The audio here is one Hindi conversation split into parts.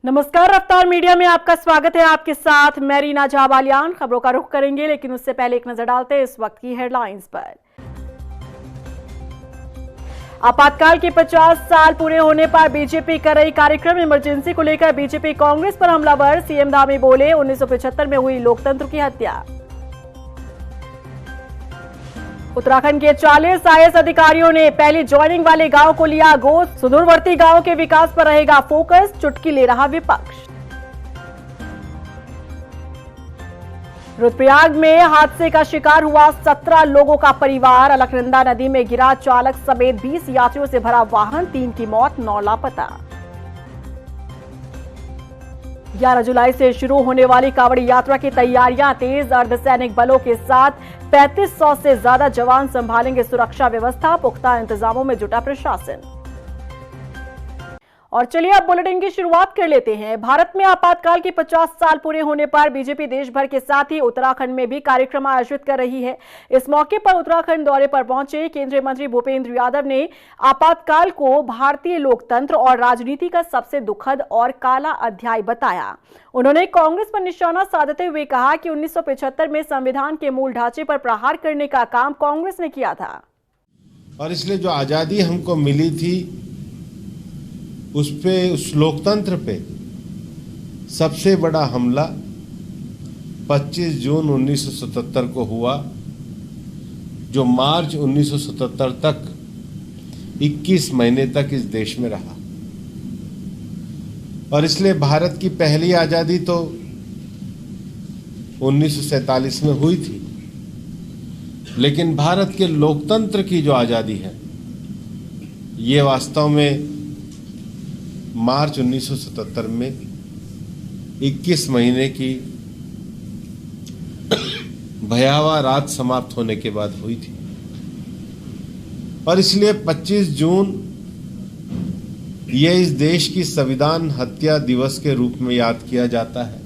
नमस्कार, रफ्तार मीडिया में आपका स्वागत है। आपके साथ मैं रीना झाबालियान। खबरों का रुख करेंगे, लेकिन उससे पहले एक नजर डालते हैं इस वक्त की हेडलाइंस पर। आपातकाल के 50 साल पूरे होने पर बीजेपी कर रही कार्यक्रम। इमरजेंसी को लेकर बीजेपी कांग्रेस पर हमलावर। सीएम धामी बोले 1975 में हुई लोकतंत्र की हत्या। उत्तराखंड के 40 आईएएस अधिकारियों ने पहली ज्वाइनिंग वाले गांव को लिया गोद। सुदूरवर्ती गांवों के विकास पर रहेगा फोकस, चुटकी ले रहा विपक्ष। रुद्रप्रयाग में हादसे का शिकार हुआ 17 लोगों का परिवार। अलकनंदा नदी में गिरा चालक समेत 20 यात्रियों से भरा वाहन, 3 की मौत, 9 लापता। 11 जुलाई से शुरू होने वाली कांवड़ी यात्रा की तैयारियां तेज। अर्धसैनिक बलों के साथ 3500 से ज्यादा जवान संभालेंगे सुरक्षा व्यवस्था। पुख्ता इंतजामों में जुटा प्रशासन। और चलिए अब बुलेटिन की शुरुआत कर लेते हैं। भारत में आपातकाल के 50 साल पूरे होने पर बीजेपी देश भर के साथ ही उत्तराखंड में भी कार्यक्रम आयोजित कर रही है। इस मौके पर उत्तराखंड दौरे पर पहुंचे केंद्रीय मंत्री भूपेंद्र यादव ने आपातकाल को भारतीय लोकतंत्र और राजनीति का सबसे दुखद और काला अध्याय बताया। उन्होंने कांग्रेस पर निशाना साधते हुए कहा कि 1975 में संविधान के मूल ढांचे पर प्रहार करने का काम कांग्रेस ने किया था, और इसलिए जो आजादी हमको मिली थी उस लोकतंत्र पे सबसे बड़ा हमला 25 जून 1977 को हुआ, जो मार्च 1977 तक 21 महीने तक इस देश में रहा। और इसलिए भारत की पहली आजादी तो 1947 में हुई थी, लेकिन भारत के लोकतंत्र की जो आजादी है ये वास्तव में मार्च 1977 में 21 महीने की भयावह रात समाप्त होने के बाद हुई थी। और इसलिए 25 जून ये इस देश की संविधान हत्या दिवस के रूप में याद किया जाता है।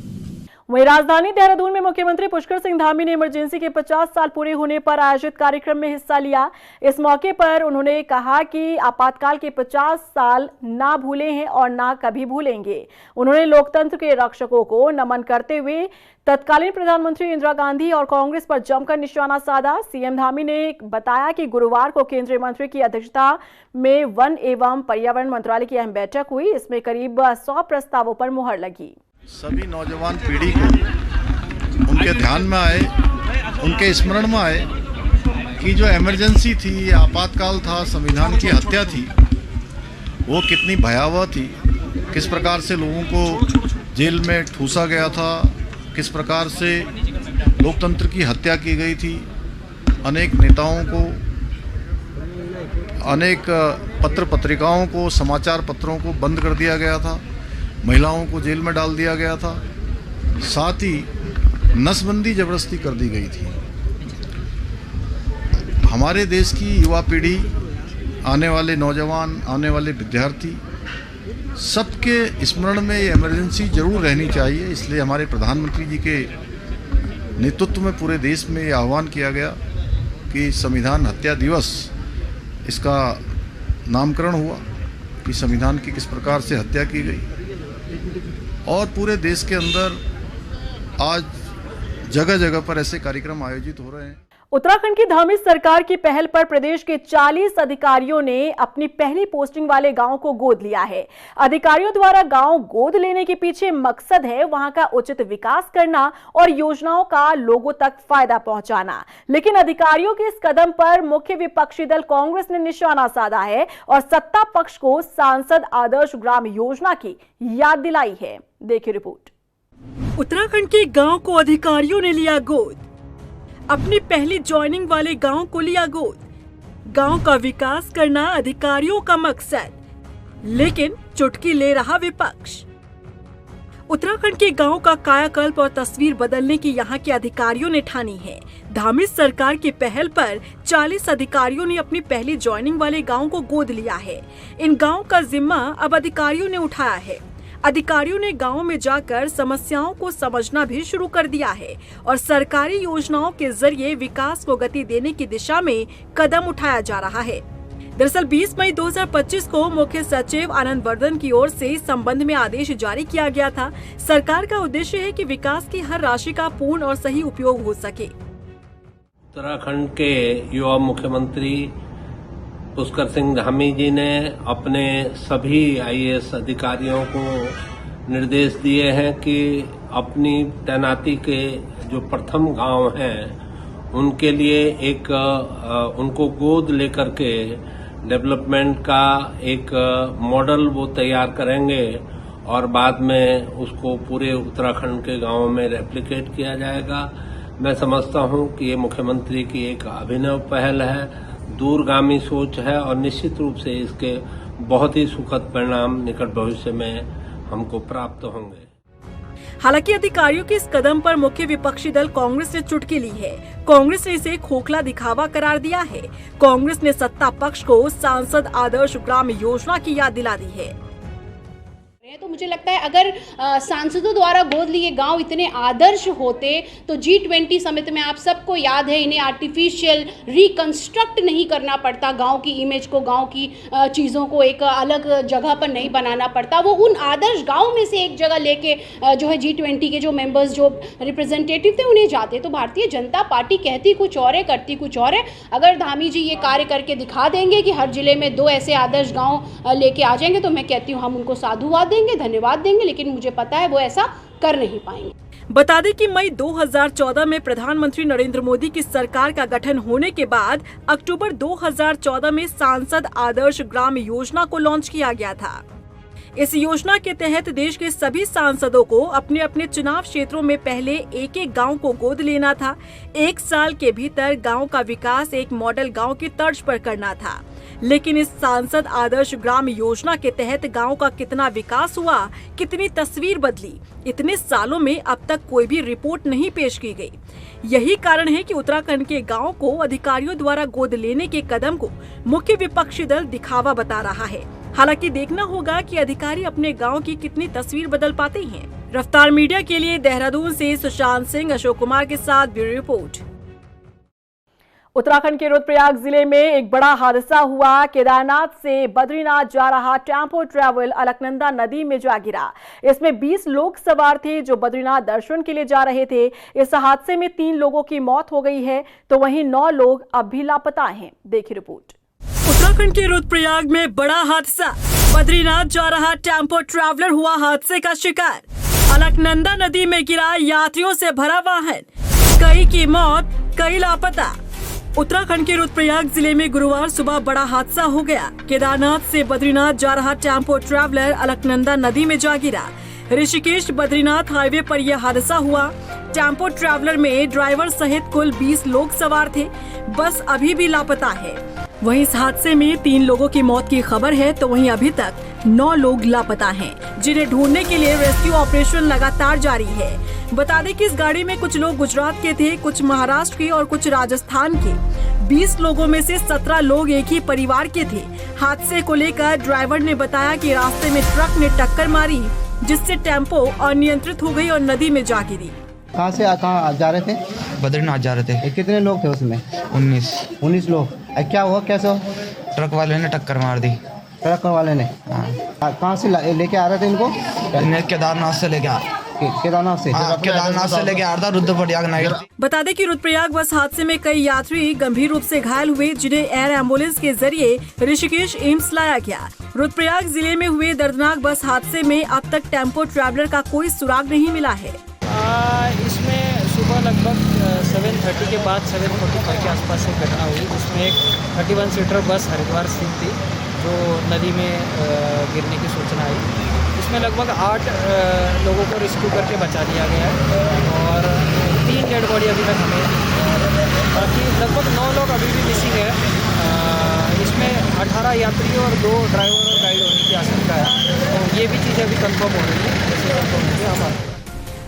वहीं राजधानी देहरादून में मुख्यमंत्री पुष्कर सिंह धामी ने इमरजेंसी के 50 साल पूरे होने पर आयोजित कार्यक्रम में हिस्सा लिया। इस मौके पर उन्होंने कहा कि आपातकाल के 50 साल ना भूले हैं और ना कभी भूलेंगे। उन्होंने लोकतंत्र के रक्षकों को नमन करते हुए तत्कालीन प्रधानमंत्री इंदिरा गांधी और कांग्रेस पर जमकर निशाना साधा। सीएम धामी ने बताया कि गुरुवार को केंद्रीय मंत्री की अध्यक्षता में वन एवं पर्यावरण मंत्रालय की अहम बैठक हुई। इसमें करीब 100 प्रस्तावों पर मुहर लगी। सभी नौजवान पीढ़ी को उनके ध्यान में आए, उनके स्मरण में आए कि जो इमरजेंसी थी, आपातकाल था, संविधान की हत्या थी, वो कितनी भयावह थी। किस प्रकार से लोगों को जेल में ठूसा गया था, किस प्रकार से लोकतंत्र की हत्या की गई थी। अनेक नेताओं को, अनेक पत्र पत्रिकाओं को, समाचार पत्रों को बंद कर दिया गया था, महिलाओं को जेल में डाल दिया गया था, साथ ही नसबंदी जबरदस्ती कर दी गई थी। हमारे देश की युवा पीढ़ी, आने वाले नौजवान, आने वाले विद्यार्थी, सबके स्मरण में ये इमरजेंसी जरूर रहनी चाहिए। इसलिए हमारे प्रधानमंत्री जी के नेतृत्व में पूरे देश में ये आह्वान किया गया कि संविधान हत्या दिवस, इसका नामकरण हुआ कि संविधान की किस प्रकार से हत्या की गई। और पूरे देश के अंदर आज जगह जगह पर ऐसे कार्यक्रम आयोजित हो रहे हैं। उत्तराखंड की धामी सरकार की पहल पर प्रदेश के 40 अधिकारियों ने अपनी पहली पोस्टिंग वाले गांव को गोद लिया है। अधिकारियों द्वारा गांव गोद लेने के पीछे मकसद है वहां का उचित विकास करना और योजनाओं का लोगों तक फायदा पहुंचाना। लेकिन अधिकारियों के इस कदम पर मुख्य विपक्षी दल कांग्रेस ने निशाना साधा है और सत्ता पक्ष को सांसद आदर्श ग्राम योजना की याद दिलाई है। देखिए रिपोर्ट। उत्तराखंड के गांव को अधिकारियों ने लिया गोद। अपनी पहली ज्वाइनिंग वाले गांव को लिया गोद। गांव का विकास करना अधिकारियों का मकसद, लेकिन चुटकी ले रहा विपक्ष। उत्तराखंड के गांव का कायाकल्प और तस्वीर बदलने की यहां के अधिकारियों ने ठानी है। धामी सरकार की पहल पर 40 अधिकारियों ने अपनी पहली ज्वाइनिंग वाले गांव को गोद लिया है। इन गांव का जिम्मा अब अधिकारियों ने उठाया है। अधिकारियों ने गांव में जाकर समस्याओं को समझना भी शुरू कर दिया है और सरकारी योजनाओं के जरिए विकास को गति देने की दिशा में कदम उठाया जा रहा है। दरअसल 20 मई 2025 को मुख्य सचिव आनंद वर्धन की ओर से इस संबंध में आदेश जारी किया गया था। सरकार का उद्देश्य है कि विकास की हर राशि का पूर्ण और सही उपयोग हो सके। उत्तराखंड के युवा मुख्यमंत्री पुष्कर सिंह धामी जी ने अपने सभी आईएएस अधिकारियों को निर्देश दिए हैं कि अपनी तैनाती के जो प्रथम गांव हैं उनके लिए उनको गोद लेकर के डेवलपमेंट का एक मॉडल वो तैयार करेंगे और बाद में उसको पूरे उत्तराखंड के गांवों में रेप्लिकेट किया जाएगा। मैं समझता हूं कि ये मुख्यमंत्री की एक अभिनव पहल है, दूरगामी सोच है और निश्चित रूप से इसके बहुत ही सुखद परिणाम निकट भविष्य में हमको प्राप्त होंगे। हालांकि अधिकारियों के इस कदम पर मुख्य विपक्षी दल कांग्रेस ने चुटकी ली है। कांग्रेस ने इसे खोखला दिखावा करार दिया है। कांग्रेस ने सत्ता पक्ष को सांसद आदर्श ग्राम योजना की याद दिला दी है। तो मुझे लगता है अगर सांसदों द्वारा गोद लिए गांव इतने आदर्श होते तो G20 समिट में आप सबको याद है इन्हें आर्टिफिशियल रिकंस्ट्रक्ट नहीं करना पड़ता, गांव की इमेज को, गांव की चीज़ों को एक अलग जगह पर नहीं बनाना पड़ता। वो उन आदर्श गांव में से एक जगह लेके जो है G20 के जो मेंबर्स, जो रिप्रेजेंटेटिव थे उन्हें जाते। तो भारतीय जनता पार्टी कहती कुछ और है, करती कुछ और है। अगर धामी जी ये कार्य करके दिखा देंगे कि हर जिले में 2 ऐसे आदर्श गाँव लेके आ जाएंगे तो मैं कहती हूँ हम उनको साधुवाद देंगे, धन्यवाद देंगे, लेकिन मुझे पता है वो ऐसा कर नहीं पाएंगे। बता दें कि मई 2014 में प्रधानमंत्री नरेंद्र मोदी की सरकार का गठन होने के बाद अक्टूबर 2014 में सांसद आदर्श ग्राम योजना को लॉन्च किया गया था। इस योजना के तहत देश के सभी सांसदों को अपने अपने चुनाव क्षेत्रों में पहले एक गांव को गोद लेना था। 1 साल के भीतर गांव का विकास एक मॉडल गांव की तर्ज पर करना था। लेकिन इस सांसद आदर्श ग्राम योजना के तहत गांव का कितना विकास हुआ, कितनी तस्वीर बदली, इतने सालों में अब तक कोई भी रिपोर्ट नहीं पेश की गई। यही कारण है कि उत्तराखंड के गांव को अधिकारियों द्वारा गोद लेने के कदम को मुख्य विपक्षी दल दिखावा बता रहा है। हालांकि देखना होगा कि अधिकारी अपने गांव की कितनी तस्वीर बदल पाते हैं। रफ्तार मीडिया के लिए देहरादून से सुशांत सिंह, अशोक कुमार के साथ ब्यूरो रिपोर्ट। उत्तराखंड के रुद्रप्रयाग जिले में एक बड़ा हादसा हुआ। केदारनाथ से बद्रीनाथ जा रहा टेम्पो ट्रैवल अलकनंदा नदी में जा गिरा। इसमें 20 लोग सवार थे जो बद्रीनाथ दर्शन के लिए जा रहे थे। इस हादसे में 3 लोगों की मौत हो गई है तो वहीं 9 लोग अब भी लापता हैं। देखिए रिपोर्ट। उत्तराखंड के रुद्रप्रयाग में बड़ा हादसा। बद्रीनाथ जा रहा टेम्पो ट्रैवलर हुआ हादसे का शिकार। अलकनंदा नदी में गिरा यात्रियों से भरा वाहन, कई की मौत, कई लापता। उत्तराखंड के रुद्रप्रयाग जिले में गुरुवार सुबह बड़ा हादसा हो गया। केदारनाथ से बद्रीनाथ जा रहा टेम्पो ट्रैवलर अलकनंदा नदी में जा गिरा। ऋषिकेश बद्रीनाथ हाईवे पर यह हादसा हुआ। टेम्पो ट्रैवलर में ड्राइवर सहित कुल 20 लोग सवार थे। बस अभी भी लापता है। वहीं इस हादसे में 3 लोगों की मौत की खबर है तो वहीं अभी तक 9 लोग लापता हैं, जिन्हें ढूंढने के लिए रेस्क्यू ऑपरेशन लगातार जारी है। बता दें कि इस गाड़ी में कुछ लोग गुजरात के थे, कुछ महाराष्ट्र के और कुछ राजस्थान के। 20 लोगों में से 17 लोग एक ही परिवार के थे। हादसे को लेकर ड्राइवर ने बताया कि रास्ते में ट्रक ने टक्कर मारी, जिससे टेम्पो अनियंत्रित हो गई और नदी में जा गिरी। कहाँ से कहाँ जा रहे थे? बद्रीनाथ जा रहे थे। कितने लोग थे उसमें? 19 लोग। क्या हुआ, कैसे हो? ट्रक वाले ने टक्कर मार दी। ट्रक वाले ने? हाँ। कहाँ से लेके आ रहे थे इनको? केदारनाथ से लेके केदारनाथ से लेके आ रहा था रुद्रप्रयाग नाइट। बता दें कि रुद्रप्रयाग बस हादसे में कई यात्री गंभीर रूप से घायल हुए, जिन्हें एयर एम्बुलेंस के जरिए ऋषिकेश एम्स लाया गया। रुद्रप्रयाग जिले में हुए दर्दनाक बस हादसे में अब तक टेम्पो ट्रैवलर का कोई सुराग नहीं मिला है। इसमें सुबह लगभग 7:30 के बाद 7:45 के आसपास से घटना हुई, जिसमें एक 31 सीटर बस हरिद्वार स्थित थी जो नदी में गिरने की सूचना आई। इसमें लगभग 8 लोगों को रेस्क्यू करके बचा लिया गया है और 3 डेड बॉडी अभी तक हमें, बाकी लगभग 9 लोग अभी भी मिसिंग है। इसमें 18 यात्री और 2 ड्राइवर और गाइड होने की आशंका है, तो ये भी चीज़ अभी कंफर्म हो रही है, जैसे कंफर्म होगी हमारा।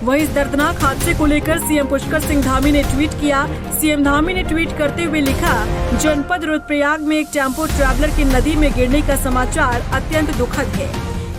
वहीं इस दर्दनाक हादसे को लेकर सीएम पुष्कर सिंह धामी ने ट्वीट किया। सीएम धामी ने ट्वीट करते हुए लिखा, जनपद रुद्रप्रयाग में एक टेम्पो ट्रैवलर के नदी में गिरने का समाचार अत्यंत दुखद है।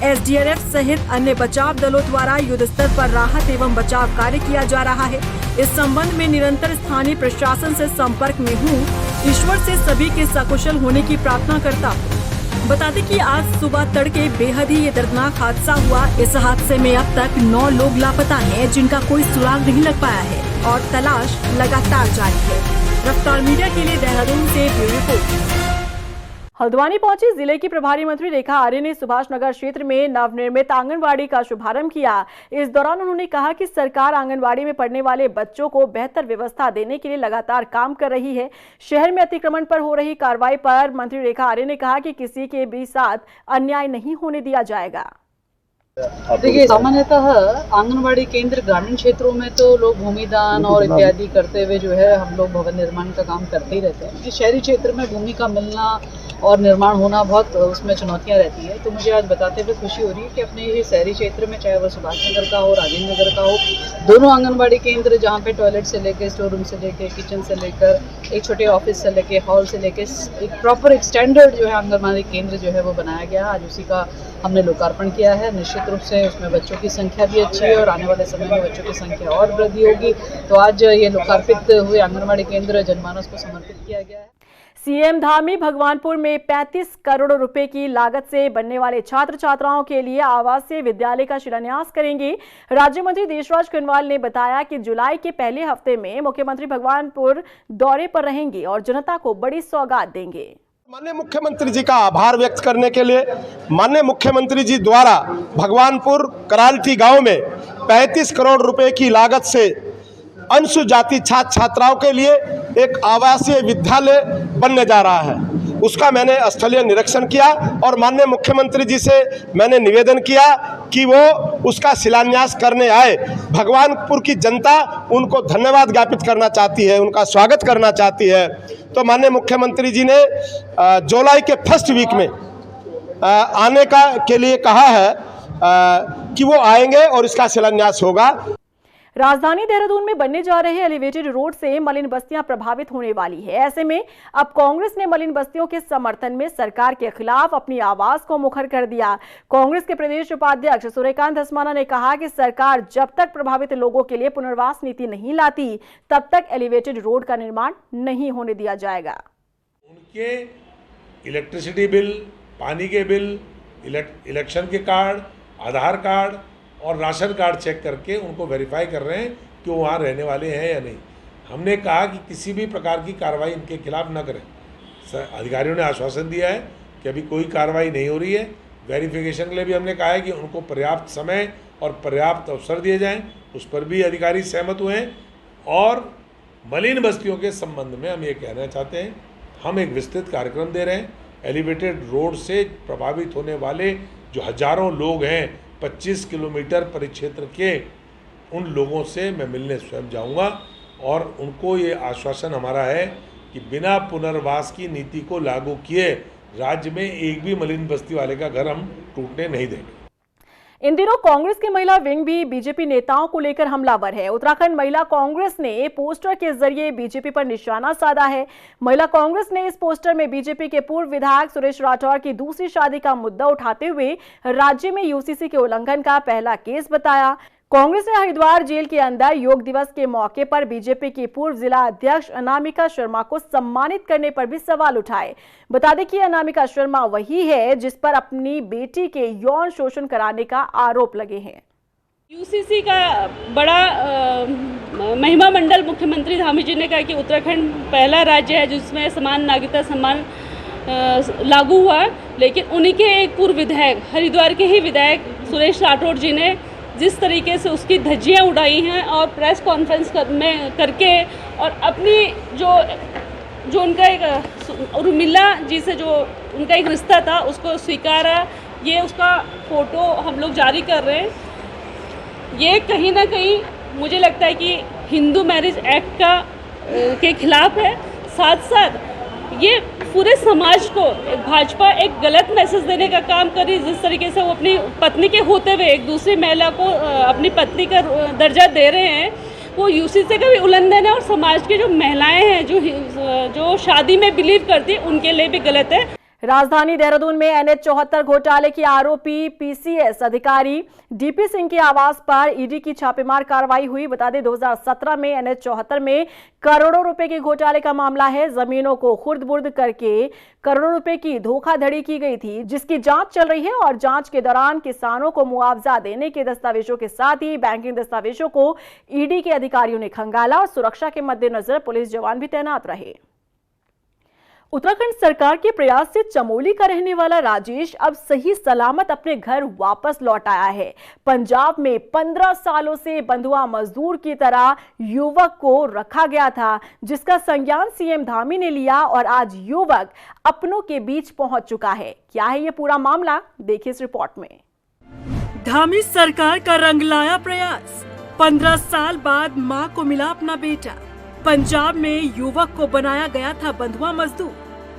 एसडीआरएफ सहित अन्य बचाव दलों द्वारा युद्ध स्तर पर राहत एवं बचाव कार्य किया जा रहा है। इस संबंध में निरंतर स्थानीय प्रशासन से संपर्क में हूँ। ईश्वर से सभी के सकुशल होने की प्रार्थना करता हूँ। बता दें कि आज सुबह तड़के बेहद ही ये दर्दनाक हादसा हुआ। इस हादसे में अब तक 9 लोग लापता हैं, जिनका कोई सुराग नहीं लग पाया है और तलाश लगातार जारी है। रफ्तार मीडिया के लिए देहरादून से ब्यूरो रिपोर्ट। हल्द्वानी पहुंची जिले की प्रभारी मंत्री रेखा आर्य ने सुभाष नगर क्षेत्र में नवनिर्मित आंगनवाड़ी का शुभारंभ किया। इस दौरान उन्होंने कहा कि सरकार आंगनवाड़ी में पढ़ने वाले बच्चों को बेहतर व्यवस्था देने के लिए लगातार काम कर रही है। शहर में अतिक्रमण पर हो रही कार्रवाई पर मंत्री रेखा आर्य ने कहा कि किसी के भी साथ अन्याय नहीं होने दिया जाएगा। देखिए, सामान्यतः आंगनवाड़ी केंद्र ग्रामीण क्षेत्रों में तो लोग भूमि दान और इत्यादि करते हुए जो है हम लोग भवन निर्माण का काम करते ही रहते हैं। शहरी क्षेत्र में भूमि का मिलना और निर्माण होना बहुत उसमें चुनौतियां रहती है। तो मुझे आज बताते हुए खुशी हो रही है कि अपने ये शहरी क्षेत्र में, चाहे वो सुभाष नगर का हो, राजेंद्र नगर का हो, दोनों आंगनबाड़ी केंद्र जहाँ पे टॉयलेट से लेकर, स्टोर रूम से लेकर, किचन से लेकर, एक छोटे ऑफिस से लेकर, हॉल से लेकर, एक प्रॉपर एक स्टैंडर्ड जो है आंगनबाड़ी केंद्र जो है वो बनाया गया। आज उसी का हमने लोकार्पण किया है। निश्चित रूप से उसमें बच्चों की संख्या भी अच्छी है और आने वाले समय में बच्चों की संख्या और वृद्धि होगी। तो आज ये लोकार्पित हुए आंगनबाड़ी केंद्र जनमानस को समर्पित किया गया है। सीएम धामी भगवानपुर में 35 करोड़ रुपए की लागत से बनने वाले छात्र छात्राओं के लिए आवासीय विद्यालय का शिलान्यास करेंगे। राज्य मंत्री देशराज कनवाल ने बताया कि जुलाई के पहले हफ्ते में मुख्यमंत्री भगवानपुर दौरे पर रहेंगे और जनता को बड़ी सौगात देंगे। माननीय मुख्यमंत्री जी का आभार व्यक्त करने के लिए माननीय मुख्यमंत्री जी द्वारा भगवानपुर करालठी गांव में 35 करोड़ रुपए की लागत से अनुसूचित जाति छात्र छात्राओं के लिए एक आवासीय विद्यालय बनने जा रहा है। उसका मैंने स्थलीय निरीक्षण किया और माननीय मुख्यमंत्री जी से मैंने निवेदन किया कि वो उसका शिलान्यास करने आए। भगवानपुर की जनता उनको धन्यवाद ज्ञापित करना चाहती है, उनका स्वागत करना चाहती है। तो माननीय मुख्यमंत्री जी ने जुलाई के फर्स्ट वीक में आने के लिए कहा है कि वो आएंगे और इसका शिलान्यास होगा। राजधानी देहरादून में बनने जा रहे एलिवेटेड रोड से मलिन बस्तियां प्रभावित होने वाली है। ऐसे में अब कांग्रेस ने मलिन बस्तियों के समर्थन में सरकार के खिलाफ अपनी आवाज को मुखर कर दिया। कांग्रेस के प्रदेश उपाध्यक्ष सूर्यकांत धस्माना ने कहा कि सरकार जब तक प्रभावित लोगों के लिए पुनर्वास नीति नहीं लाती तब तक एलिवेटेड रोड का निर्माण नहीं होने दिया जाएगा। उनके इलेक्ट्रिसिटी बिल, पानी के बिल, इलेक्शन के कार्ड, आधार कार्ड और राशन कार्ड चेक करके उनको वेरीफाई कर रहे हैं कि वो वहाँ रहने वाले हैं या नहीं। हमने कहा कि किसी भी प्रकार की कार्रवाई इनके खिलाफ न करें। अधिकारियों ने आश्वासन दिया है कि अभी कोई कार्रवाई नहीं हो रही है। वेरिफिकेशन के लिए भी हमने कहा है कि उनको पर्याप्त समय और पर्याप्त अवसर दिए जाएं, उस पर भी अधिकारी सहमत हुए हैं। और मलिन बस्तियों के संबंध में हम ये कहना चाहते हैं, हम एक विस्तृत कार्यक्रम दे रहे हैं। एलिवेटेड रोड से प्रभावित होने वाले जो हजारों लोग हैं, 25 किलोमीटर परिक्षेत्र के, उन लोगों से मैं मिलने स्वयं जाऊंगा और उनको ये आश्वासन हमारा है कि बिना पुनर्वास की नीति को लागू किए राज्य में एक भी मलिन बस्ती वाले का घर हम टूटने नहीं देंगे। इन दिनों कांग्रेस की महिला विंग भी बीजेपी नेताओं को लेकर हमलावर है। उत्तराखंड महिला कांग्रेस ने पोस्टर के जरिए बीजेपी पर निशाना साधा है। महिला कांग्रेस ने इस पोस्टर में बीजेपी के पूर्व विधायक सुरेश राठौर की दूसरी शादी का मुद्दा उठाते हुए राज्य में यूसीसी के उल्लंघन का पहला केस बताया। कांग्रेस ने हरिद्वार जेल के अंदर योग दिवस के मौके पर बीजेपी की पूर्व जिला अध्यक्ष अनामिका शर्मा को सम्मानित करने पर भी सवाल उठाए। बता दें कि अनामिका शर्मा वही है जिस पर अपनी बेटी के यौन शोषण कराने का आरोप लगे हैं। यूसीसी का बड़ा महिमा मंडल मुख्यमंत्री धामी जी ने कहा कि उत्तराखंड पहला राज्य है जिसमें समान नागरिकता सम्मान लागू हुआ, लेकिन उन्हीं के एक पूर्व विधायक, हरिद्वार के ही विधायक सुरेश राठौर जी ने जिस तरीके से उसकी धज्जियां उड़ाई हैं और प्रेस कॉन्फ्रेंस करके और अपनी जो उनका एक उर्मिला जी से जो उनका एक रिश्ता था उसको स्वीकारा, ये उसका फोटो हम लोग जारी कर रहे हैं। ये कहीं ना कहीं मुझे लगता है कि हिंदू मैरिज एक्ट के खिलाफ है। साथ साथ ये पूरे समाज को भाजपा एक गलत मैसेज देने का काम कर रही है। जिस तरीके से वो अपनी पत्नी के होते हुए एक दूसरी महिला को अपनी पत्नी का दर्जा दे रहे हैं, वो यूसीसी का भी उल्लंघन है और समाज की जो महिलाएं हैं जो शादी में बिलीव करती हैं उनके लिए भी गलत है। राजधानी देहरादून में NH-74 घोटाले के आरोपी PCS अधिकारी DP सिंह के आवास पर ईडी की छापेमार कार्रवाई हुई। बता दें 2017 में NH-74 में करोड़ों रुपए के घोटाले का मामला है। जमीनों को खुर्द-बुर्द करके करोड़ों रुपए की धोखाधड़ी की गई थी, जिसकी जांच चल रही है और जांच के दौरान किसानों को मुआवजा देने के दस्तावेजों के साथ ही बैंकिंग दस्तावेजों को ईडी के अधिकारियों ने खंगाला और सुरक्षा के मद्देनजर पुलिस जवान भी तैनात रहे। उत्तराखंड सरकार के प्रयास से चमोली का रहने वाला राजेश अब सही सलामत अपने घर वापस लौट आया है। पंजाब में 15 सालों से बंधुआ मजदूर की तरह युवक को रखा गया था, जिसका संज्ञान सीएम धामी ने लिया और आज युवक अपनों के बीच पहुंच चुका है। क्या है ये पूरा मामला, देखिए इस रिपोर्ट में। धामी सरकार का रंग लाया प्रयास। 15 साल बाद मां को मिला अपना बेटा। पंजाब में युवक को बनाया गया था बंधुआ मजदूर।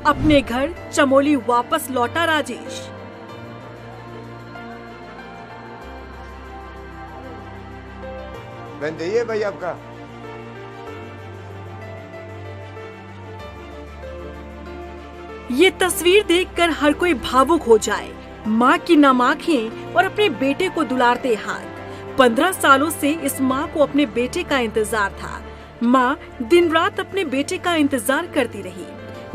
अपने घर चमोली वापस लौटा राजेश। ये भाई आपका ये तस्वीर देखकर हर कोई भावुक हो जाए। माँ की नम आंखें और अपने बेटे को दुलारते हाथ। 15 सालों से इस माँ को अपने बेटे का इंतजार था। माँ दिन रात अपने बेटे का इंतजार करती रही,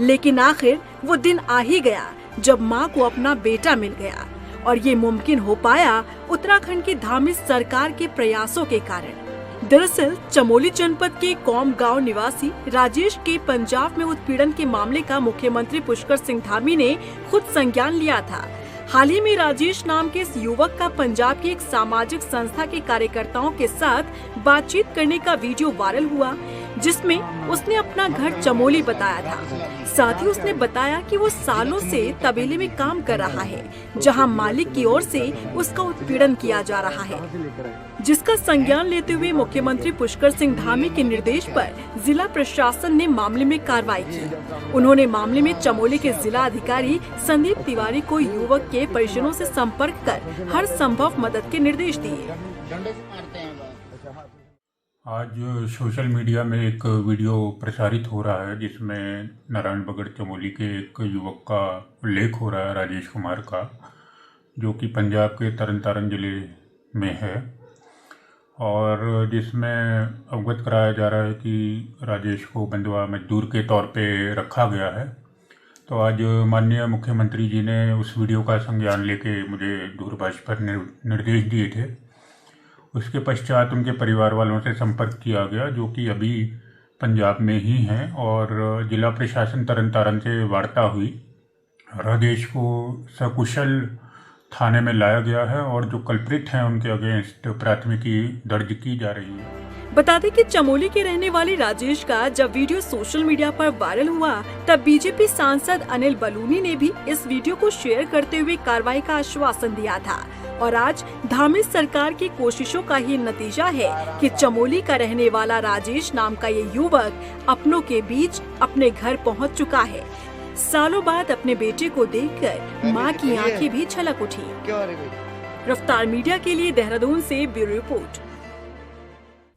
लेकिन आखिर वो दिन आ ही गया जब माँ को अपना बेटा मिल गया। और ये मुमकिन हो पाया उत्तराखंड की धामी सरकार के प्रयासों के कारण। दरअसल चमोली जनपद के कौम गांव निवासी राजेश के पंजाब में उत्पीड़न के मामले का मुख्यमंत्री पुष्कर सिंह धामी ने खुद संज्ञान लिया था। हाल ही में राजेश नाम के इस युवक का पंजाब की एक सामाजिक संस्था के कार्यकर्ताओं के साथ बातचीत करने का वीडियो वायरल हुआ, जिसमें उसने अपना घर चमोली बताया था। साथ ही उसने बताया कि वो सालों से तबेले में काम कर रहा है, जहां मालिक की ओर से उसका उत्पीड़न किया जा रहा है, जिसका संज्ञान लेते हुए मुख्यमंत्री पुष्कर सिंह धामी के निर्देश पर जिला प्रशासन ने मामले में कार्रवाई की। उन्होंने मामले में चमोली के जिला अधिकारी संदीप तिवारी को युवक के परिजनों से संपर्क कर हर संभव मदद के निर्देश दिए। आज सोशल मीडिया में एक वीडियो प्रसारित हो रहा है, जिसमें नारायणबगड़ चमोली के एक युवक का उल्लेख हो रहा है, राजेश कुमार का, जो कि पंजाब के तरन तारण जिले में है, और जिसमें अवगत कराया जा रहा है कि राजेश को बंधुआ मजदूर के तौर पे रखा गया है। तो आज माननीय मुख्यमंत्री जी ने उस वीडियो का संज्ञान लेके मुझे दूरभाष पर निर्देश दिए थे। उसके पश्चात उनके परिवार वालों से संपर्क किया गया, जो कि अभी पंजाब में ही हैं, और जिला प्रशासन तरन तारण से वार्ता हुई। राजेश को सकुशल थाने में लाया गया है और जो कल्प्रिट हैं उनके अगेंस्ट प्राथमिकी दर्ज की जा रही है। बता दें कि चमोली के रहने वाले राजेश का जब वीडियो सोशल मीडिया पर वायरल हुआ, तब बीजेपी सांसद अनिल बलूनी ने भी इस वीडियो को शेयर करते हुए कार्रवाई का आश्वासन दिया था। और आज धामी सरकार की कोशिशों का ही नतीजा है कि चमोली का रहने वाला राजेश नाम का ये युवक अपनों के बीच अपने घर पहुंच चुका है। सालों बाद अपने बेटे को देखकर मां की आंखें भी छलक उठी। रफ्तार मीडिया के लिए देहरादून से ब्यूरो रिपोर्ट।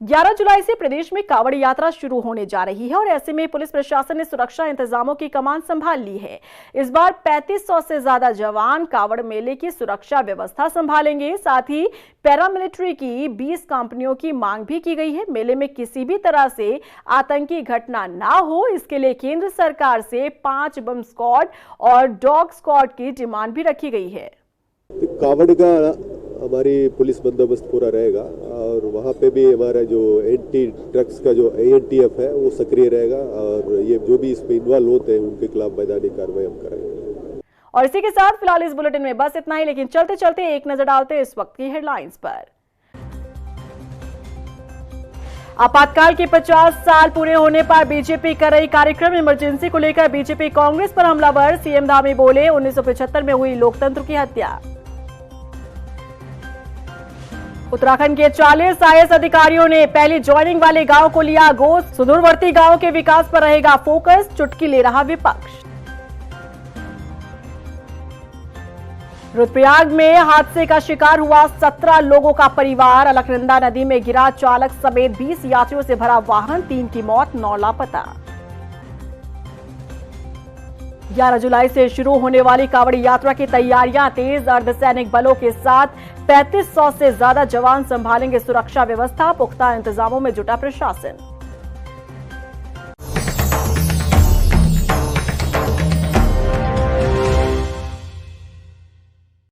11 जुलाई से प्रदेश में कांवड़ यात्रा शुरू होने जा रही है और ऐसे में पुलिस प्रशासन ने सुरक्षा इंतजामों की कमान संभाल ली है। इस बार 3500 से ज्यादा जवान कांवड़ मेले की सुरक्षा व्यवस्था संभालेंगे। साथ ही पैरामिलिट्री की 20 कंपनियों की मांग भी की गई है। मेले में किसी भी तरह से आतंकी घटना ना हो, इसके लिए केंद्र सरकार से 5 बम स्क्वाड और डॉग स्क्वाड की डिमांड भी रखी गई है। कांवड़ का हमारी पुलिस बंदोबस्त पूरा रहेगा और वहाँ पे भी हमारा जो एंटी ड्रग्स का जो ANTF है वो सक्रिय रहेगा और ये जो भी इसमें इन्वॉल्व होते हैं उनके खिलाफ मैदानी कार्रवाई हम करेंगे। और इसी के साथ फिलहाल इस बुलेटिन में बस इतना ही, लेकिन चलते चलते एक नजर डालते हैं इस वक्त की हेडलाइंस पर। आपातकाल के 50 साल पूरे होने पर बीजेपी कर रही कार्यक्रम। इमरजेंसी को लेकर बीजेपी कांग्रेस पर हमलावर। सीएम धामी बोले 1975 में हुई लोकतंत्र की हत्या। उत्तराखंड के 40 IAS अधिकारियों ने पहली ज्वाइनिंग वाले गांव को लिया गोद। सुदूरवर्ती गांव के विकास पर रहेगा फोकस, चुटकी ले रहा विपक्ष। रुद्रप्रयाग में हादसे का शिकार हुआ 17 लोगों का परिवार। अलकनंदा नदी में गिरा चालक समेत 20 यात्रियों से भरा वाहन, 3 की मौत, 9 लापता। 11 जुलाई से शुरू होने वाली कांवड़ी यात्रा की तैयारियां तेज। अर्धसैनिक बलों के साथ 3500 से ज्यादा जवान संभालेंगे सुरक्षा व्यवस्था। पुख्ता इंतजामों में जुटा प्रशासन।